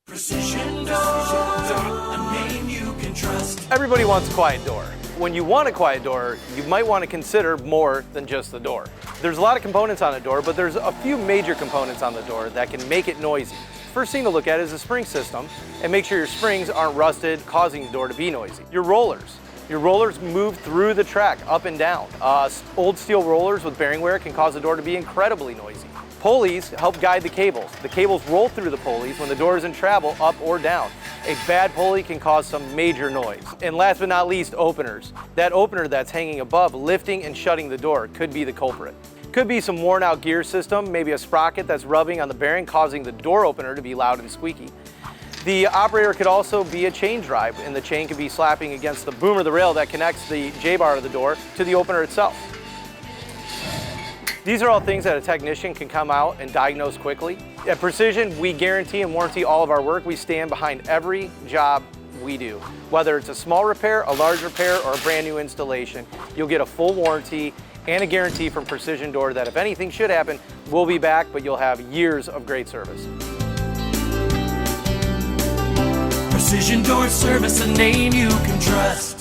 Precision Door, a name you can trust. Everybody wants a quiet door. When you want a quiet door, you might want to consider more than just the door. There's a lot of components on a door, but there's a few major components on the door that can make it noisy. First thing to look at is the spring system, and make sure your springs aren't rusted, causing the door to be noisy. Your rollers. Your rollers move through the track, up and down. Old steel rollers with bearing wear can cause the door to be incredibly noisy. Pulleys help guide the cables. The cables roll through the pulleys when the door is in travel, up or down. A bad pulley can cause some major noise. And last but not least, openers. That opener that's hanging above, lifting and shutting the door, could be the culprit. Could be some worn out gear system, maybe a sprocket that's rubbing on the bearing, causing the door opener to be loud and squeaky. The operator could also be a chain drive, and the chain could be slapping against the boom or the rail that connects the J-bar of the door to the opener itself. These are all things that a technician can come out and diagnose quickly. At Precision, we guarantee and warranty all of our work. We stand behind every job we do. Whether it's a small repair, a large repair, or a brand new installation, you'll get a full warranty and a guarantee from Precision Door that if anything should happen, we'll be back, but you'll have years of great service. Precision Door Service, a name you can trust.